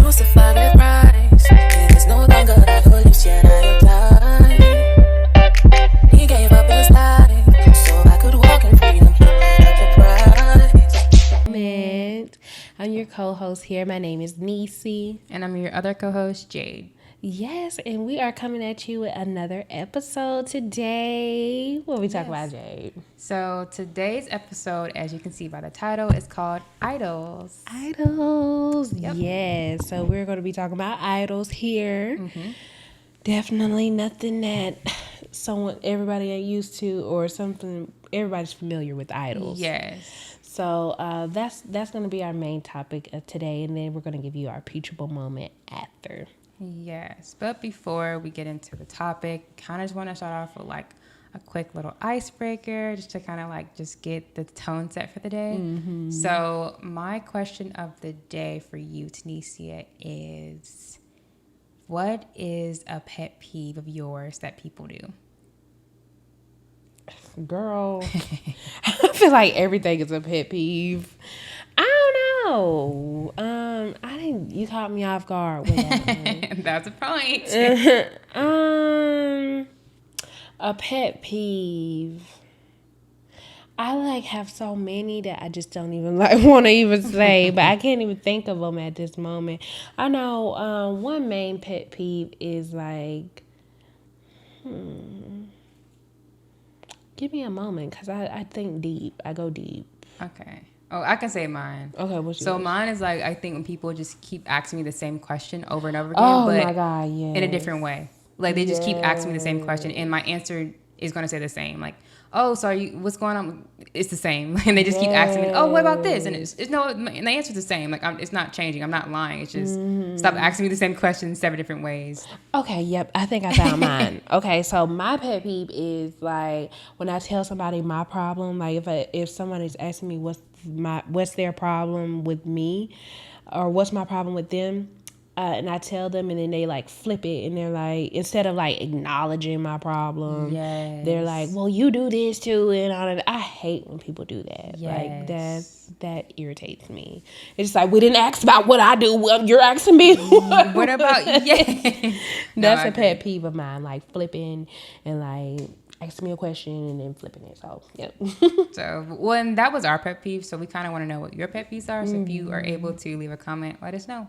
almost a father prize. It is no longer your lips yet I apply. He gave up his life so I could walk in freedom. He paid up the price. I'm your co-host here. My name is Niecy. And I'm your other co-host, Jade. Yes, and we are coming at you with another episode today. What are we talking about, Jade? So today's episode, as you can see by the title, is called Idols. Idols. Yep. Yes. So we're going to be talking about idols here. Mm-hmm. Definitely nothing that everybody ain't used to, or something everybody's familiar with idols. Yes. So that's going to be our main topic of today, and then we're going to give you our Peachable Moment after. Yes, but before we get into the topic, kind of just want to start off with like a quick little icebreaker just to kind of like just get the tone set for the day. Mm-hmm. So my question of the day for you, Tanisha, is what is a pet peeve of yours that people do? Girl, I feel like everything is a pet peeve. I don't know. You caught me off guard with that one. That's a point. A pet peeve. I have so many that I just don't even want to even say, but I can't even think of them at this moment. I know one main pet peeve is give me a moment, because I think deep. I go deep. Okay. Oh, I can say mine. Okay, what's yours? So mine is I think when people just keep asking me the same question over and over again, but my God, yes. in a different way. They just keep asking me the same question, and my answer is going to say the same. Oh, so what's going on? It's the same. And they just keep asking me, oh, what about this? And it's no, and the answer's the same. It's not changing. I'm not lying. It's just stop asking me the same question 7 different ways. Okay, yep. I think I found mine. Okay, so my pet peeve is when I tell somebody my problem, if someone is asking me what's their problem with me, or what's my problem with them, and I tell them, and then they flip it, and they're instead of acknowledging my problem, yes, they're well, you do this too, and all that. I hate when people do that. Yes. That irritates me. It's just we didn't ask about what I do. Well, you're asking me what about That's a pet peeve of mine, flipping and asking me a question and then flipping it. So, yep. And that was our pet peeve. So we kind of want to know what your pet peeves are. So if you are able to leave a comment, let us know.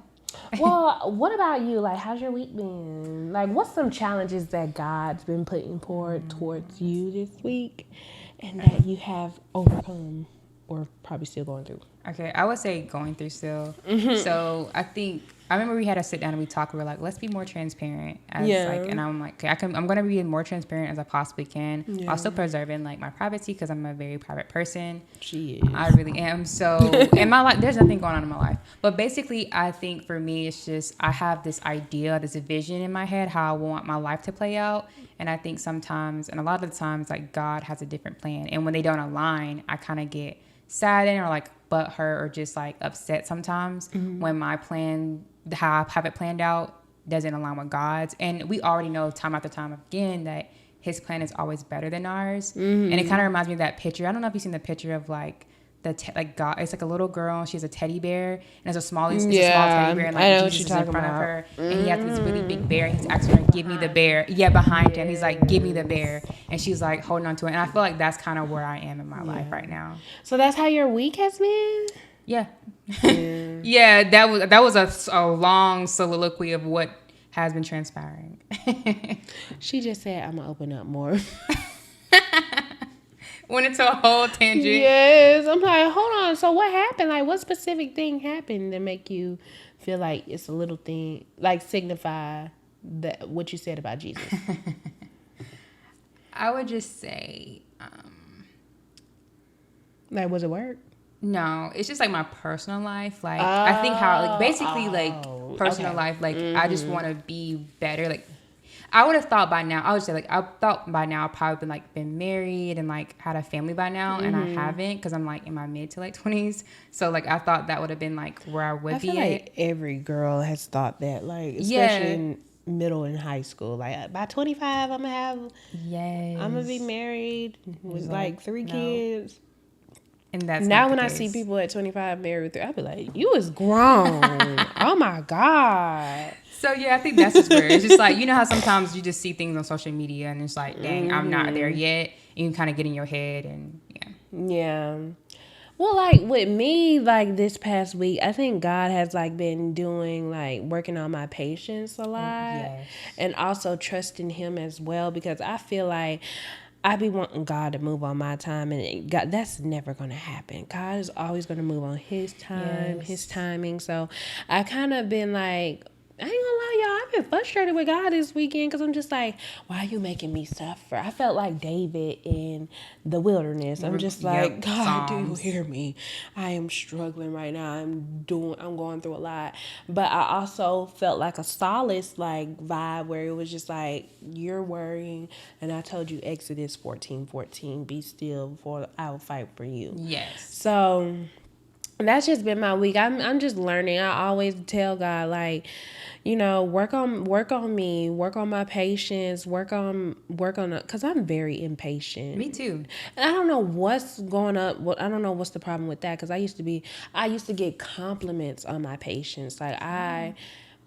Well, what about you? How's your week been? What's some challenges that God's been putting towards you this week, and that you have overcome, or probably still going through? Okay, I would say going through still. So I remember we had to sit down and we talked. We were let's be more transparent. And I'm okay, I'm going to be more transparent as I possibly can. Yeah. Also preserving my privacy, because I'm a very private person. She is. I really am. So in my life, there's nothing going on in my life. But basically, I think for me, it's just I have this idea, this vision in my head how I want my life to play out. And I think sometimes, and a lot of the times, God has a different plan. And when they don't align, I kind of get saddened or butthurt or just upset sometimes when my plan, how I have it planned out, doesn't align with God's. And we already know time after time again that his plan is always better than ours. And it kind of reminds me of that picture. I don't know if you've seen the picture of God. It's a little girl. She has a teddy bear, and it's a small teddy bear, and Jesus is in front of her, and he has this really big bear. And he's asking her, "Give me the bear." Yeah, behind him, he's "Give me the bear," and she's holding on to it. And I feel that's kind of where I am in my life right now. So that's how your week has been. Yeah, yeah. That was a long soliloquy of what has been transpiring. She just said, "I'm gonna open up more." Went into a whole tangent. Yes, I'm hold on. So what happened? What specific thing happened to make you feel it's a little thing, signify that what you said about Jesus? I would just say, was it work? No, it's just my personal life. I think how basically personal life. I just want to be better. I would have thought by now. I would say I thought by now I've probably been married and had a family by now, and I haven't, because I'm in my mid to late 20s. So I thought that would have been where I would be. I feel every girl has thought that, especially in middle and high school. By 25, I'm gonna be married with 3 kids. And that's now not when the I case. see people at 25 married with 3, I be like, you is grown. Oh my God. So yeah, I think that's just where it's just like, you know how sometimes you just see things on social media and it's like, dang, I'm not there yet. And you kind of get in your head and yeah. Yeah. Well, like with me, like this past week, I think God has like been doing like working on my patience a lot, yes. and also trusting Him as well, because I feel like I be wanting God to move on my time, and God, that's never gonna happen. God is always gonna move on His time, His Yes. timing. So I kind of been like, I ain't gonna lie, y'all. I've been frustrated with God this weekend because I'm just like, why are you making me suffer? I felt like David in the wilderness. I'm just like, Yep, God, do you Psalms. hear me? I am struggling right now. I'm going through a lot. But I also felt like a solace like vibe where it was just like, you're worrying, and I told you Exodus 14:14, be still before I will fight for you. Yes. So that's just been my week. I'm just learning. I always tell God, like, you know, work on me, work on my patience, work on because I'm very impatient. Me too. And I don't know what's going up. I don't know what's the problem with that, because I used to get compliments on my patience. Like I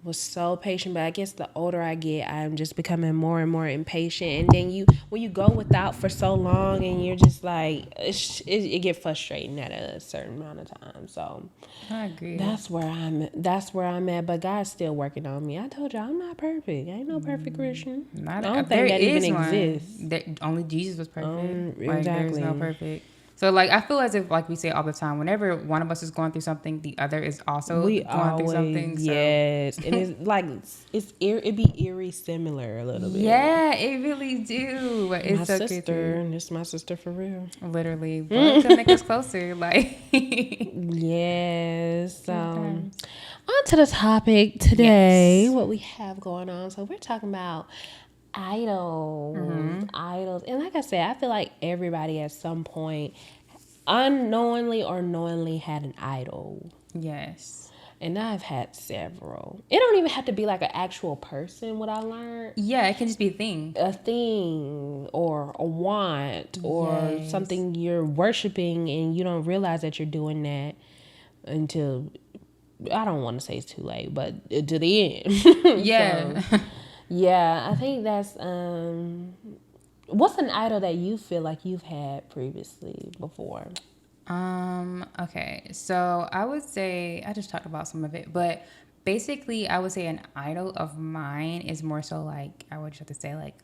was so patient, but I guess the older I get, I'm just becoming more and more impatient. And then when you go without for so long, and you're just like, it get frustrating at a certain amount of time. So I agree. that's where I'm at. But God's still working on me. I told you I'm not perfect. I ain't no perfect Christian. I don't There think that even is one. exists. Only Jesus was perfect. Like there's no Exactly. perfect. So like I feel as if like we say all the time, whenever one of us is going through something, the other is also We going through something. always, So yes, and it's like it be eerie similar a little bit. yeah, it really do. But My it's so sister, crazy. and it's my sister for real. Literally, but to make us closer, like Yes. So sometimes. on to the topic today. Yes. What we have going on. So we're talking about idols, and like I said, I feel like everybody at some point, unknowingly or knowingly, had an idol. Yes. And I've had several. It don't even have to be like an actual person, what I learned. Yeah, it can just be a thing. A thing or a want or Yes. something you're worshiping, and you don't realize that you're doing that until, I don't want to say it's too late, but to the end. Yeah. So, yeah, I think that's what's an idol that you feel like you've had previously before? Okay. So I would say I just talked about some of it, but basically I would say an idol of mine is more so like I would just have to say like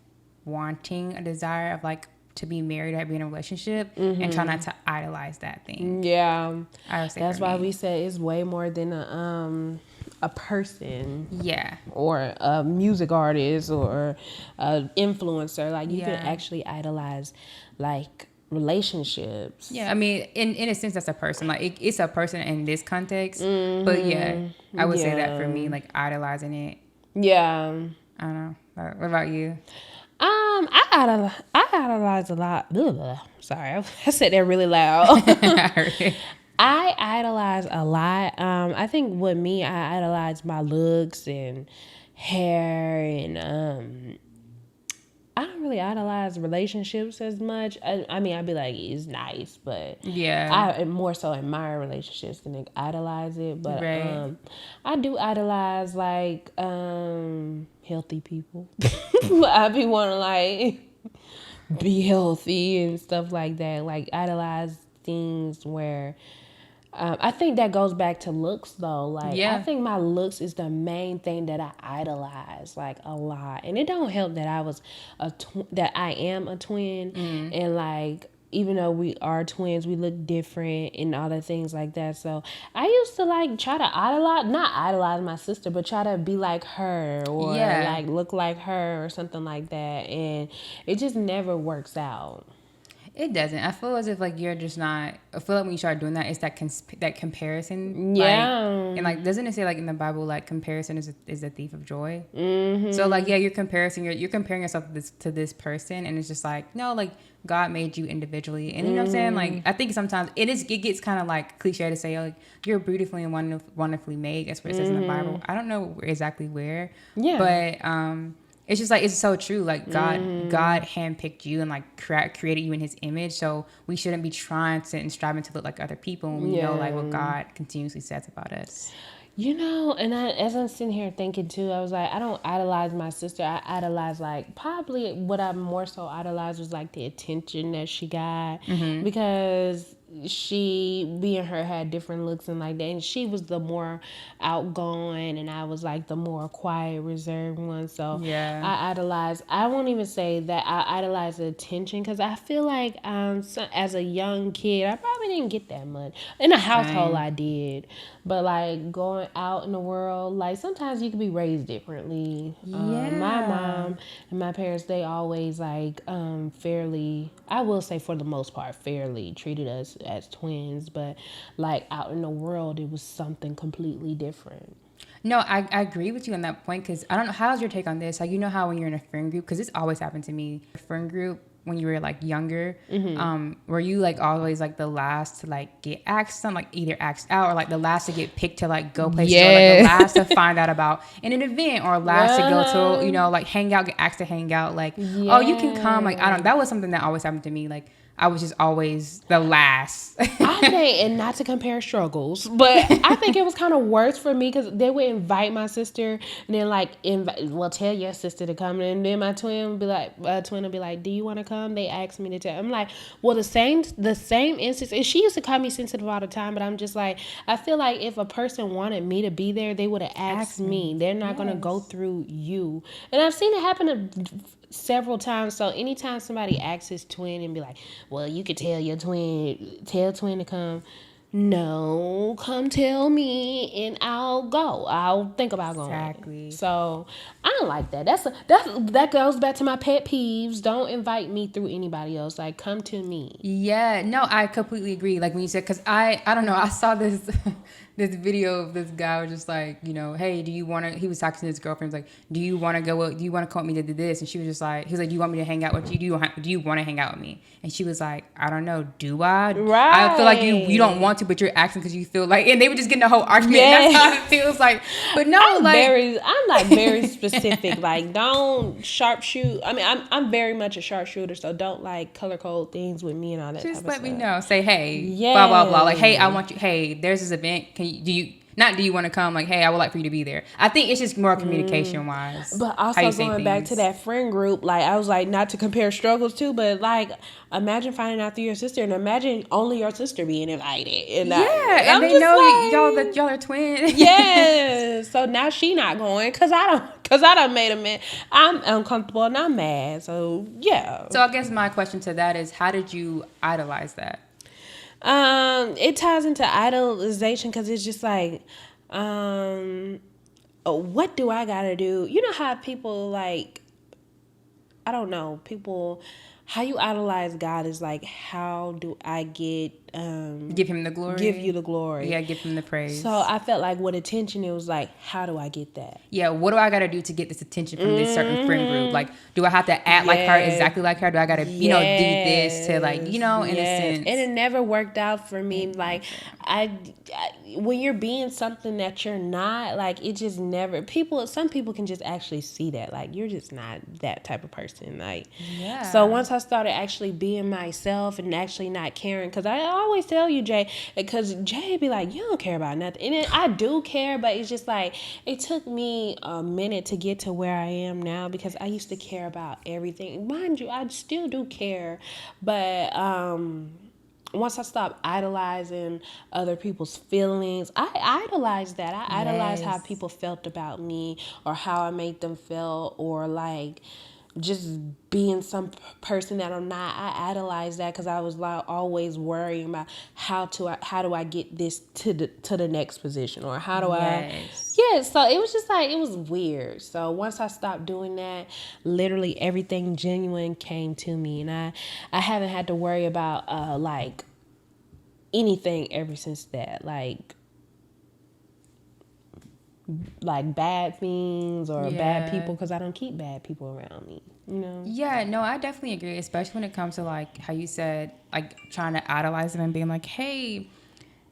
wanting a desire of like to be married or be in a relationship and try not to idolize that thing. Yeah, I would say that's for why me. we said it's way more than a person Yeah. or a music artist or a influencer. Like you can Yeah. actually idolize like relationships. Yeah, I mean, in a sense, that's a person. Like, it's a person in this context. But yeah, I would say that for me, Yeah. like idolizing it. Yeah. I don't know. What about you? I idolize a lot. Ugh, sorry, I said that really loud. I idolize a lot. I think with me, I idolize my looks and hair, and I don't really idolize relationships as much. I mean, I'd be like, it's nice, but Yeah. I more so admire relationships than idolize it. But Right. I do idolize like healthy people. I be wanting to like be healthy and stuff like that. Like idolize things where I think that goes back to looks though. Like I Yeah. think my looks is the main thing that I idolize like a lot, and it don't help that that I am a twin, and like even though we are twins, we look different and all the things like that. So I used to like try to not idolize my sister, but try to be like her or Yeah. like look like her or something like that, and it just never works out. It doesn't. I feel as if like you're just not. I feel like when you start doing that, it's that comparison. Yeah. Like, and like, doesn't it say like in the Bible like comparison is a thief of joy? Mm-hmm. So like, yeah, you're comparing yourself to this person, and it's just like no, like God made you individually, and you know what I'm saying. Like I think sometimes it gets kind of like cliche to say like you're beautifully and wonderfully made. That's what it says in the Bible. I don't know exactly where. Yeah. But it's just like, it's so true. Like God handpicked you and like created you in his image. So we shouldn't be trying to and striving to look like other people when we know like what God continuously says about us. You know, and as I'm sitting here thinking too, I was like, I don't idolize my sister. I idolize, like, probably what I more so idolized was like the attention that she got, because me and her had different looks and like that, and she was the more outgoing and I was like the more quiet, reserved one. So Yeah. I won't even say that I idolize the attention, because I feel like as a young kid I probably didn't get that much. In a household I did, but like going out in the world, like sometimes you can be raised differently. My mom and my parents, they always like fairly, I will say for the most part, fairly treated us as twins, but like out in the world it was something completely different. No, I agree with you on that point, because I don't know, how's your take on this? Like, you know how when you're in a friend group, because this always happened to me, a friend group when you were like younger, were you like always like the last to like get asked on, like either asked out, or like the last to get picked to like go places, or like the last to find out about in an event, or last to go to, you know, like hang out, get asked to hang out, like, oh, you can come, like, I don't, that was something that always happened to me, like I was just always the last. I think, and not to compare struggles, but I think it was kind of worse for me, because they would invite my sister and then like tell your sister to come, and then my twin would be like, do you want to come? They asked me to tell. I'm like, well, the same instance, and she used to call me sensitive all the time, but I'm just like, I feel like if a person wanted me to be there, they would have asked me. They're not going to go through you. And I've seen it happen several times. So anytime somebody asks his twin and be like, well, you could tell twin to come. No, come tell me and I'll go. I'll think about going. Exactly. So I don't like that. That goes back to my pet peeves. Don't invite me through anybody else. Like, come to me. Yeah, no, I completely agree. Like when you said, because I don't know, I saw this this video of this guy was just like, you know, hey, do you want to, he was talking to his girlfriend, like, do you want to go, do you want to come with me to do this? And she was just like, he was like, do you want me to hang out with you? Do you want to hang out with me? And she was like, I don't know, do I? Right. I feel like you don't want to, but you're asking because you feel like, and they were just getting a whole argument. And that's how it feels like. But no, I'm like very specific. Like, don't sharpshoot. I mean, I'm very much a sharpshooter, so don't like color code things with me and all that. Just type let of me stuff. know. Say, hey, blah blah blah. Like, hey, I want you. Hey, there's this event. Do you want to come? Like, hey, I would like for you to be there. I think it's just more communication wise. But also going back to that friend group, like I was like, not to compare struggles too, but like imagine finding out through your sister, and imagine only your sister being invited. And and they know like, y'all are twins. Yeah. So now she not going because I done made a man. I'm uncomfortable and I'm mad. So yeah. So I guess my question to that is, how did you idolize that? It ties into idolization, because it's just like, what do I gotta do? You know how people like, I don't know, how you idolize God is like, how do I give him the glory? Give you the glory. Yeah, give him the praise. So I felt like with attention, it was like, how do I get that? Yeah, what do I got to do to get this attention from this certain friend group? Like, do I have to act like her, exactly like her? Do I got to, do this to like, in a sense? And it never worked out for me. Like, when you're being something that you're not, like, it just never, some people can just actually see that. Like, you're just not that type of person. Like, so once I started actually being myself and actually not caring, because I always tell you, Jay, because Jay be like, you don't care about nothing. And I do care, but it's just like, it took me a minute to get to where I am now, because I used to care about everything. Mind you, I still do care, but once I stopped idolizing other people's feelings, I idolized that. I idolized how people felt about me, or how I made them feel, or like just being some person that I'm not. I idolized that because I was like always worrying about how do I get this to the next position, or how do I. Yeah, so it was just like, it was weird. So once I stopped doing that, literally everything genuine came to me, and I haven't had to worry about like anything ever since that. Like bad things or bad people, because I don't keep bad people around me, Yeah, no, I definitely agree, especially when it comes to like how you said, like trying to idolize them and being like, hey,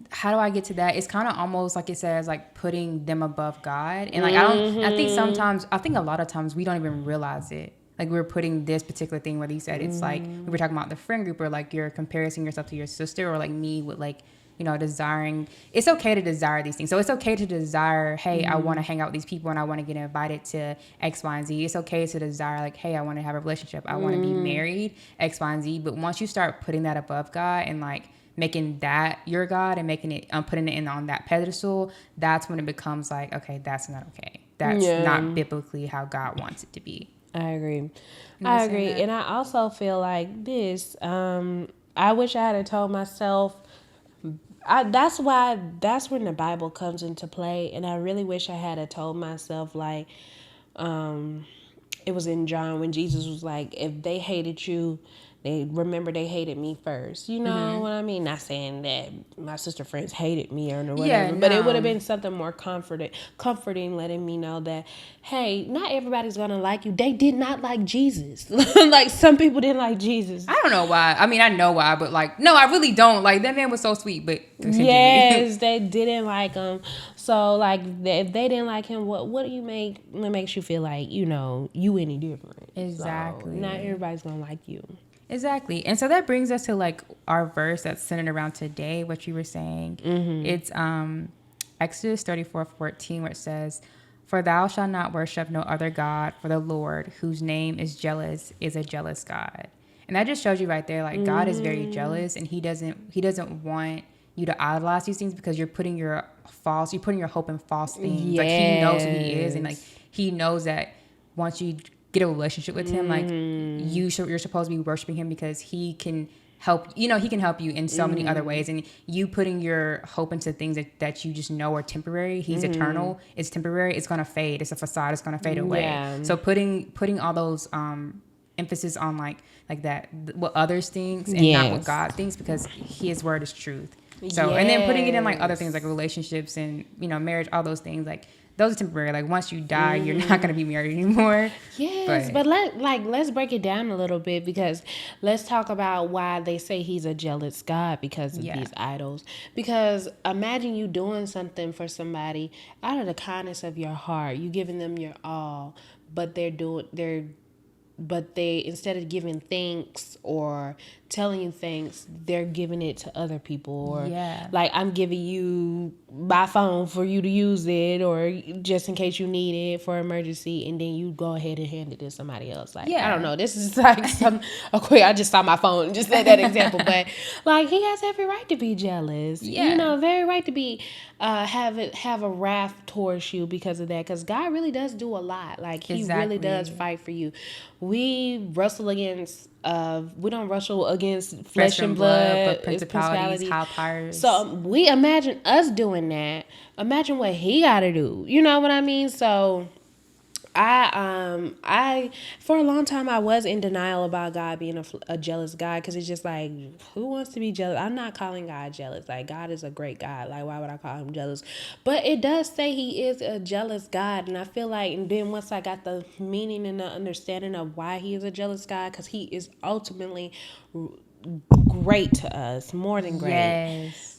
how do I get to that? It's kind of almost like it says, like putting them above God. And like, I think a lot of times we don't even realize it. Like we're putting this particular thing where he said, it's like, we were talking about the friend group, or like you're comparing yourself to your sister, or like me with like, you know, desiring. It's okay to desire these things. So it's okay to desire, hey, I want to hang out with these people and I want to get invited to X, Y, and Z. It's okay to desire, like, hey, I want to have a relationship. I want to be married, X, Y, and Z. But once you start putting that above God and like making that your God and making it, putting it in on that pedestal, that's when it becomes like, okay, that's not okay. That's not biblically how God wants it to be. I agree. I agree. And I also feel like this, I wish I had told myself, that's when the Bible comes into play. And I really wish I had told myself, like, it was in John when Jesus was like, if they hated you, they hated me first. You know what I mean? Not saying that my sister friends hated me or whatever, but it would have been something more comforting, letting me know that, hey, not everybody's gonna like you. They did not like Jesus. Like some people didn't like Jesus. I don't know why. I mean, I know why, but like, no, I really don't. Like that man was so sweet, but continue. Yes, they didn't like him. So like, if they didn't like him, what makes you feel like, you know, you any different? Exactly. So, not everybody's gonna like you. Exactly. And so that brings us to like our verse that's centered around today, what you were saying. It's Exodus 34:14, where it says, "For thou shalt not worship no other God, for the Lord, whose name is jealous, is a jealous God." And that just shows you right there, like God is very jealous, and he doesn't want you to idolize these things, because you're putting your hope in false things. Yes. Like he knows who he is, and like he knows that once you get a relationship with him, like you're supposed to be worshiping him, because he can help you in so many other ways. And you putting your hope into things that you just know are temporary. He's eternal. It's temporary. It's gonna fade. It's a facade. It's gonna fade away. So putting all those emphasis on like that, what others thinks and not what God thinks, because his word is truth. So and then putting it in like other things like relationships and, you know, marriage, all those things, like those are temporary. Like once you die, you're not going to be married anymore. Yes, but let's break it down a little bit, because let's talk about why they say he's a jealous God because of these idols. Because imagine you doing something for somebody out of the kindness of your heart, you giving them your all, but they, instead of giving thanks or telling you thanks, they're giving it to other people. Or like, I'm giving you my phone for you to use it, or just in case you need it for emergency, and then you go ahead and hand it to somebody else. Like, I don't know, this is like I just saw my phone and just said that example, but like, he has every right to be jealous. You know, very right to be have a wrath towards you because of that, because God really does do a lot. Like, he really does fight for you. We wrestle against we don't wrestle against flesh and blood, but principalities, high powers. So we imagine us doing that. Imagine what he got to do. You know what I mean? So I for a long time I was in denial about God being a jealous God, because it's just like, who wants to be jealous? I'm not calling God jealous. Like, God is a great God. Like, why would I call him jealous? But it does say he is a jealous God, and I feel like, and then once I got the meaning and the understanding of why he is a jealous God, because he is ultimately great to us, more than great. Yes.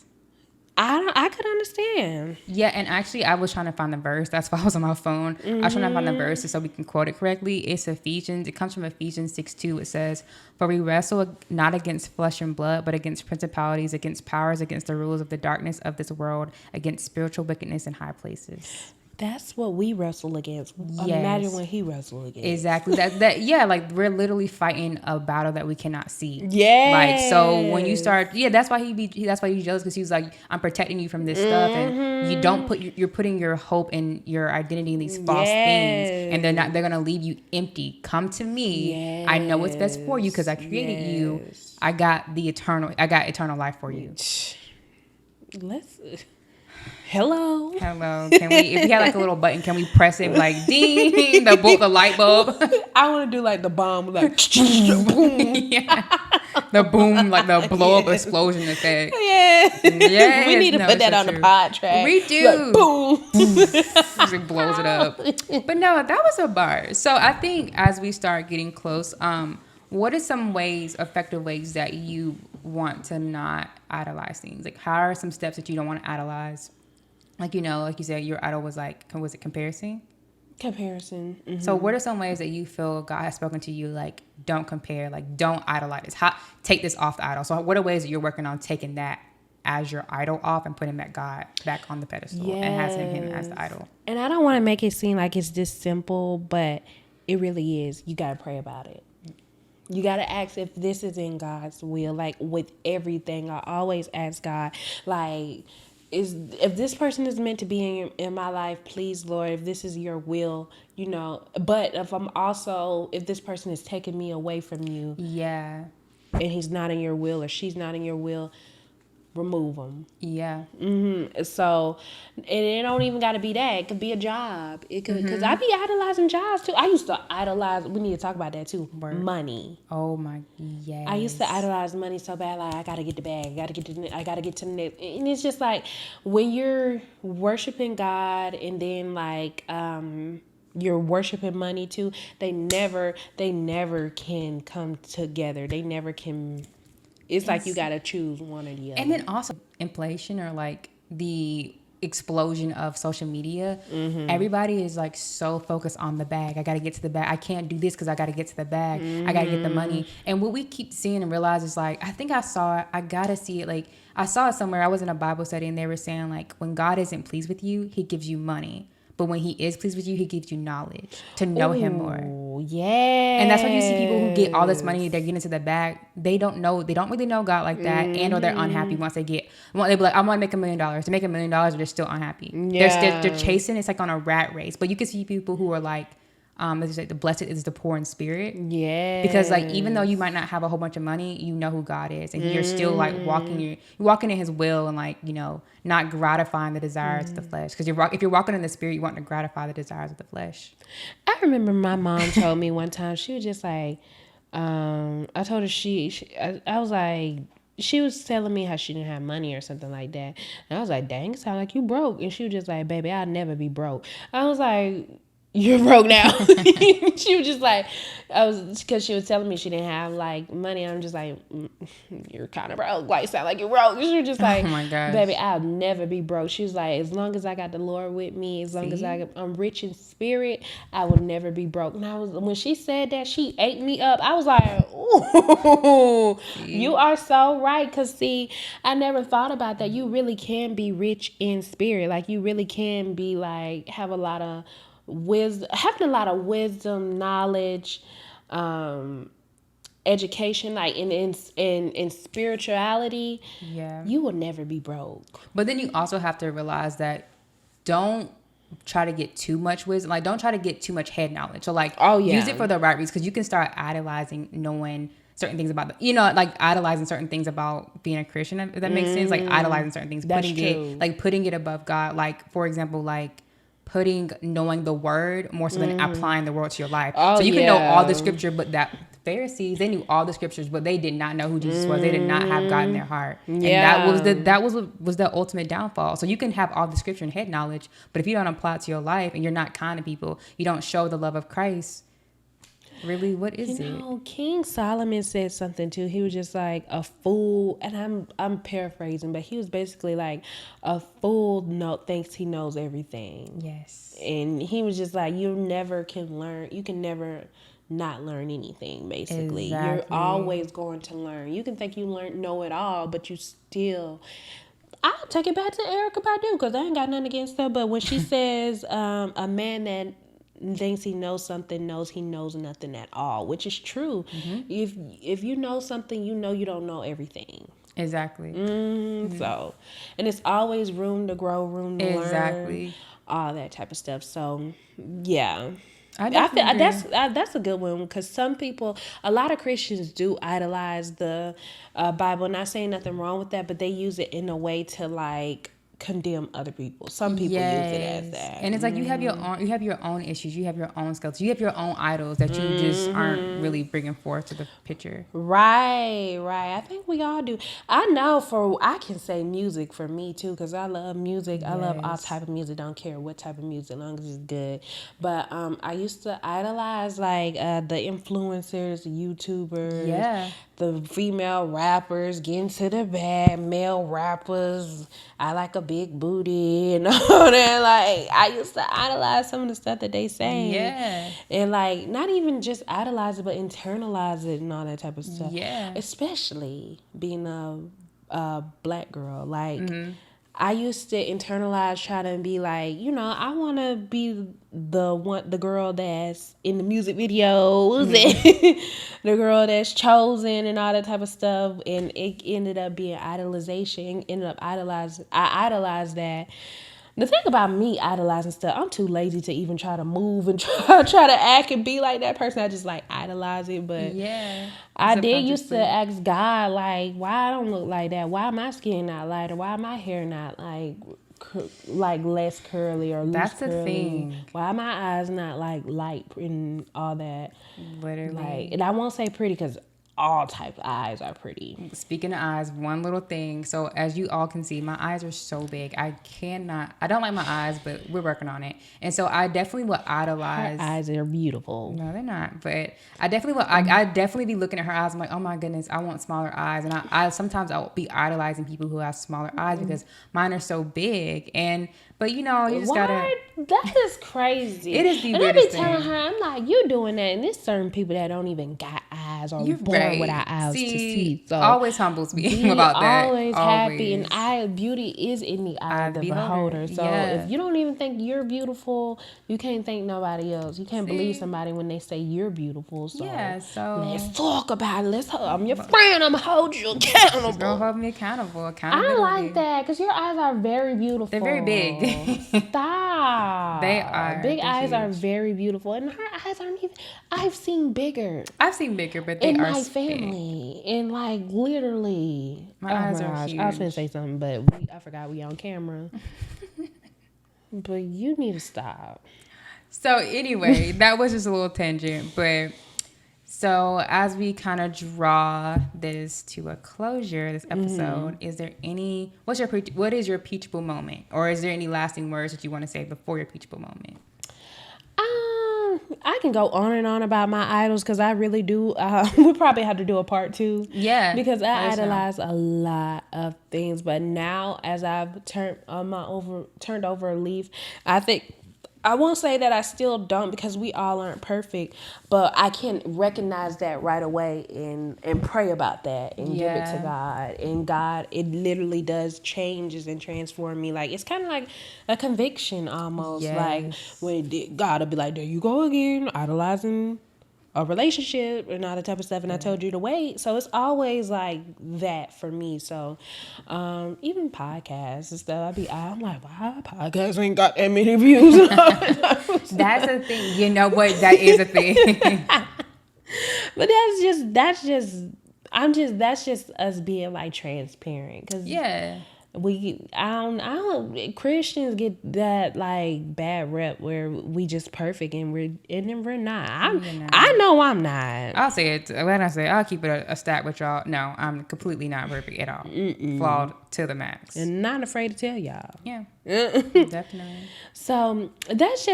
I could understand. Yeah, and actually, I was trying to find the verse. That's why I was on my phone. I was trying to find the verse so we can quote it correctly. It's Ephesians. It comes from Ephesians 6:2. It says, "For we wrestle not against flesh and blood, but against principalities, against powers, against the rulers of the darkness of this world, against spiritual wickedness in high places." That's what we wrestle against. Yes. Imagine what he wrestled against. Exactly. That like we're literally fighting a battle that we cannot see. Yeah. Like, so when you start, that's why he's jealous, because he's like, I'm protecting you from this stuff, and you don't you're putting your hope and your identity in these false things, and they're gonna leave you empty. Come to me. Yes. I know what's best for you, because I created you. I got eternal life for you. Hello. Can we, if we had like a little button, can we press it like ding, the light bulb? I want to do like the bomb, like boom. The boom, like the blow up explosion effect. Yeah. We need to put that on the pod track. We do. Like, boom. It blows it up. But no, that was a bar. So I think as we start getting close, what are some effective ways that you want to not idolize things? Like, how are some steps that you don't want to idolize? Like, you know, like you said, your idol was it comparison? Comparison. Mm-hmm. So what are some ways that you feel God has spoken to you, like, don't compare, like, don't idolize this, take this off the idol? So what are ways that you're working on taking that as your idol off and putting that God back on the pedestal and having him as the idol? And I don't want to make it seem like it's this simple, but it really is. You got to pray about it. You got to ask if this is in God's will. Like, with everything, I always ask God, like, if this person is meant to be in my life, please, Lord, if this is your will, you know. But if this person is taking me away from you, yeah, and he's not in your will or she's not in your will, remove them. Yeah. Mm-hmm. So, and it don't even got to be that. It could be a job. It could, because I be idolizing jobs too. I used to idolize. We need to talk about that too. Money. Oh my, yes. I used to idolize money so bad. Like, I gotta get the bag. I gotta get to the next. And it's just like, when you're worshiping God and then like you're worshiping money too. They never can come together. They never can. It's like you got to choose one or the other. And then also inflation, or like the explosion of social media. Mm-hmm. Everybody is like so focused on the bag. I got to get to the bag. I can't do this because I got to get to the bag. Mm-hmm. I got to get the money. And what we keep seeing and realize is like, I think I saw it. I got to see it. Like, I saw it somewhere. I was in a Bible study and they were saying like, when God isn't pleased with you, he gives you money. But when he is pleased with you, he gives you knowledge to know him more. Yeah. And that's why you see people who get all this money, they're getting into the bag. They don't really know God like that. Mm-hmm. And or they're unhappy once they get, they be like, I want to make $1 million. To make $1 million, they're still unhappy. Yeah. They're chasing, it's like on a rat race. But you can see people who are like, let's say the blessed is the poor in spirit. Yeah. Because like, even though you might not have a whole bunch of money, you know who God is. And you're still like you're walking in his will and like, you know, not gratifying the desires of the flesh. Because if you're walking in the spirit, you want to gratify the desires of the flesh. I remember my mom told me one time, she was just like, I told her I was like, she was telling me how she didn't have money or something like that. And I was like, dang, it sound like you broke. And she was just like, baby, I'll never be broke. I was like, you're broke now. She was just like, because she was telling me she didn't have like money. I'm just like, you're kind of broke. Like, sound like you're broke. She was just like, oh my gosh, baby, I'll never be broke. She was like, as long as I got the Lord with me, as long as I'm rich in spirit, I will never be broke. And when she said that, she ate me up. I was like, ooh, you are so right. Because see, I never thought about that. You really can be rich in spirit. Like, you really can be like, have a lot of wisdom, knowledge, education, like in spirituality. Yeah, you will never be broke. But then you also have to realize that don't try to get too much wisdom. Like, don't try to get too much head knowledge. So like, use it for the right reasons, because you can start idolizing knowing certain things about like idolizing certain things about being a Christian, if that makes sense. Like, idolizing certain things, putting it above God. Like, for example, like knowing the word more so than applying the word to your life. So you can know all the scripture, but that Pharisees, they knew all the scriptures, but they did not know who Jesus was. They did not have God in their heart. And that was the ultimate downfall. So you can have all the scripture and head knowledge, but if you don't apply it to your life and you're not kind to people, you don't show the love of Christ, really, what is it? King Solomon said something too. He was just like, a fool, and I'm paraphrasing, but he was basically like, a fool thinks he knows everything. Yes. And he was just like, you can never not learn anything, basically. Exactly. You're always going to learn. You can think you know it all, but you still... I'll take it back to Erykah Badu, because I ain't got nothing against her, but when she says a man that thinks he knows something knows he knows nothing at all, which is true. Mm-hmm. If you know something, you know you don't know everything. Exactly. So, and it's always room to grow, room to learn, all that type of stuff. So, yeah. I feel that's a good one, because a lot of Christians do idolize the Bible. Not saying nothing wrong with that, but they use it in a way to like condemn other people. Some people use it as that. And it's like you have your own issues, you have your own skills, you have your own idols that you just aren't really bringing forth to the picture. Right. I think we all do. I know I can say music for me too, because I love music. I love all type of music. Don't care what type of music, as long as it's good. But I used to idolize like the influencers, the YouTubers, the female rappers, getting to the bag, male rappers. I like a big booty and all that. Like I used to idolize some of the stuff that they say. Yeah. And like not even just idolize it, but internalize it and all that type of stuff. Yeah. Especially being a black girl. Like I used to internalize, try to be like, I want to be the girl that's in the music videos, and the girl that's chosen and all that type of stuff. And it ended up being idolization. I idolized that. The thing about me idolizing stuff, I'm too lazy to even try to move and try to act and be like that person. I just like idolize it. But I did used to ask God, like, why I don't look like that? Why my skin not lighter? Why my hair not like less curly or loose That's the curly? thing. Why my eyes not like light and all that? Literally. Like, and I won't say pretty because all types of eyes are pretty. Speaking of eyes, one little thing. So as you all can see, my eyes are so big. I don't like my eyes, but we're working on it. And so I definitely will idolize. Her eyes are beautiful. No, they're not. But I definitely will. I definitely be looking at her eyes. I'm like, oh my goodness, I want smaller eyes. And I sometimes I'll be idolizing people who have smaller eyes because mine are so big. But you just gotta. That is crazy. It is the and weirdest thing. I be telling thing. her, I'm like, you doing that, and there's certain people that don't even got eyes or born without eyes to see. So always humbles me about that. Always happy, and beauty is in the eye of the beholder. So if you don't even think you're beautiful, you can't thank nobody else. You can't believe somebody when they say you're beautiful. So let's talk about it. I'm your friend. I'm gonna hold you accountable. Don't hold me accountable. I like that because your eyes are very beautiful. They're very big. Stop. They are. Big eyes are very beautiful, and her eyes aren't even. I've seen bigger. I've seen bigger, but they in are my family, big. and like literally, my eyes are huge. I was gonna say something, but I forgot we on camera. But you need to stop. So anyway, that was just a little tangent, but. So as we kind of draw this to a closure, this episode, is there what is your Peachable moment? Or is there any lasting words that you want to say before your Peachable moment? I can go on and on about my idols because I really do. We probably have to do a part 2. Yeah. Because I idolize a lot of things. But now as I've turned over a leaf, I think I won't say that I still don't because we all aren't perfect, but I can recognize that right away and pray about that and give it to God. And God, it literally does changes and transform me. Like, it's kind of like a conviction almost. Yes. Like, when God will be like, there you go again, idolizing a relationship and all that type of stuff, and I told you to wait. So it's always like that for me. So even podcasts and stuff, I'm like, wow, podcasts ain't got that many views. That's a thing. You know what? That is a thing. But that's just us being like transparent. Cause Christians get that like bad rep where we just perfect and we're not. I know I'm not. I'll say it when I say I'll keep it a stat with y'all. No, I'm completely not perfect at all. Flawed to the max. And not afraid to tell y'all. Yeah. Definitely. So that's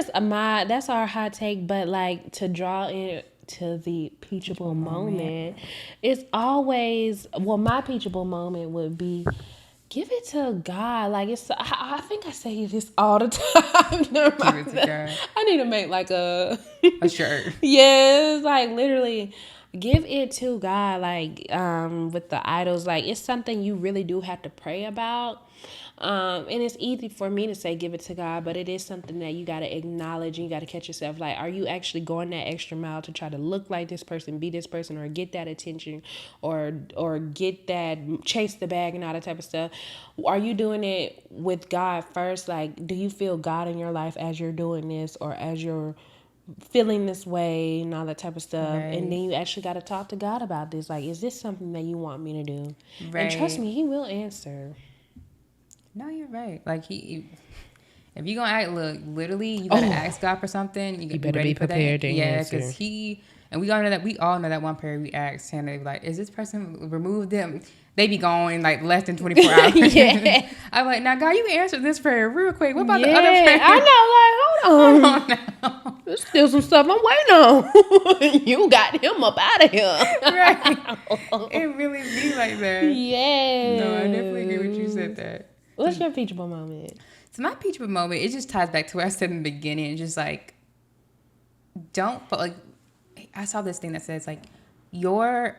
our hot take, but like to draw in to the Peachable moment, it's always my Peachable moment would be give it to God. Like I think I say this all the time. Give it to God. I need to make like a shirt. Yeah, it's like literally give it to God. Like with the idols, like it's something you really do have to pray about. And it's easy for me to say give it to God, but it is something that you got to acknowledge and you got to catch yourself. Like, are you actually going that extra mile to try to look like this person, be this person, or get that attention, or get that, chase the bag and all that type of stuff? Are you doing it with God first? Like, do you feel God in your life as you're doing this, or as you're feeling this way and all that type of stuff? Right. And then you actually got to talk to God about this. Like, is this something that you want me to do? Right. And trust me, he will answer. No, you're right. Like if you're gonna act, look, literally, you gotta ask God for something. You better ready be for prepared that. to Yeah, answer. because and we all know that one prayer we asked, and they be like, "Is this person remove them?" They be gone in like less than 24 hours. Yeah. I'm like, now God, you answered this prayer real quick. What about Yeah, the other prayer? I know. Like, hold on. now. There's still some stuff I'm waiting on. You got him up out of here. Right? It really be like that. Yeah. No, I definitely agree with you said that. What's your Peachable Moment? So my Peachable Moment, it just ties back to what I said in the beginning. It's just like, I saw this thing that says like, your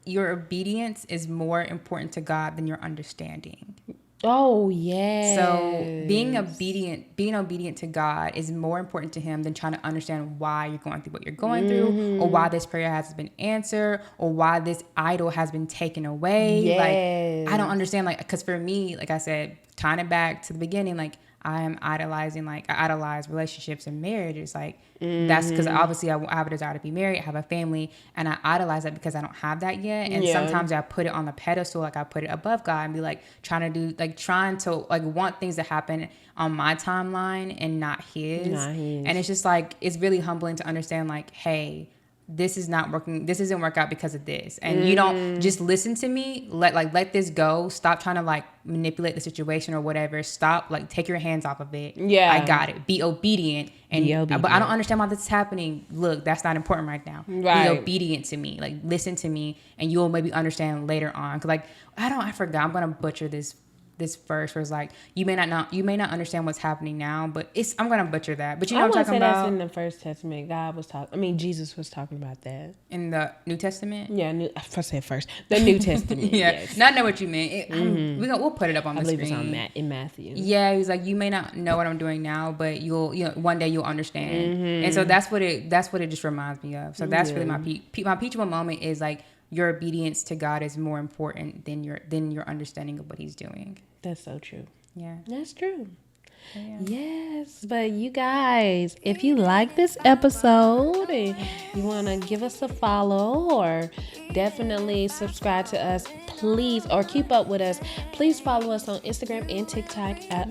obedience is more important to God than your understanding. Oh, yeah. So being obedient to God is more important to him than trying to understand why you're going through what you're going through, or why this prayer hasn't been answered, or why this idol has been taken away. Yes. Like, I don't understand, like, because for me, like I said, tying it back to the beginning, like, I idolize relationships and marriages. Like, that's because obviously I have a desire to be married, I have a family, and I idolize that because I don't have that yet. And sometimes I put it on the pedestal, like I put it above God and be like trying to want things to happen on my timeline and not his. And it's just like, it's really humbling to understand, like, hey, this is not working. This doesn't work out because of this. And you don't just listen to me. Let this go. Stop trying to like manipulate the situation or whatever. Stop. Like, take your hands off of it. Yeah. I got it. Be obedient. But I don't understand why this is happening. Look, that's not important right now. Right. Be obedient to me. Like, listen to me, and you'll maybe understand later on. Cause like, I forgot. I'm gonna butcher this verse where it's like, you may not understand what's happening now, but I'm gonna butcher that. But you know what I'm talking about? That's in the First Testament. Jesus was talking about that In the New Testament. Yeah, I said first. The New Testament. Yeah, Yes. now I know what you meant. We'll put it up on the screen. I believe it's in Matthew. Yeah, he's like, you may not know what I'm doing now, but one day you'll understand. And so that's what it just reminds me of. So that's really my Peachable Moment is like, your obedience to God is more important than your understanding of what he's doing. That's so true. Yeah. That's true. Yeah. Yes, but you guys, if you like this episode and you want to give us a follow or definitely subscribe to us, please, or keep up with us, please follow us on Instagram and TikTok at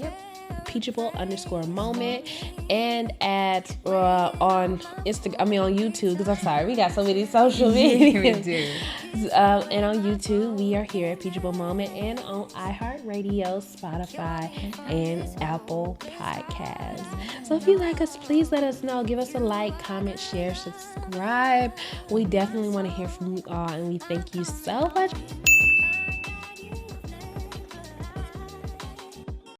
Peachable_moment and at on YouTube, because I'm sorry, we got so many social media. We do. And on YouTube, we are here at Peachable Moment, and on iHeart Radio, Spotify, and Apple Podcasts. So if you like us, please let us know. Give us a like, comment, share, subscribe. We definitely want to hear from you all, and we thank you so much.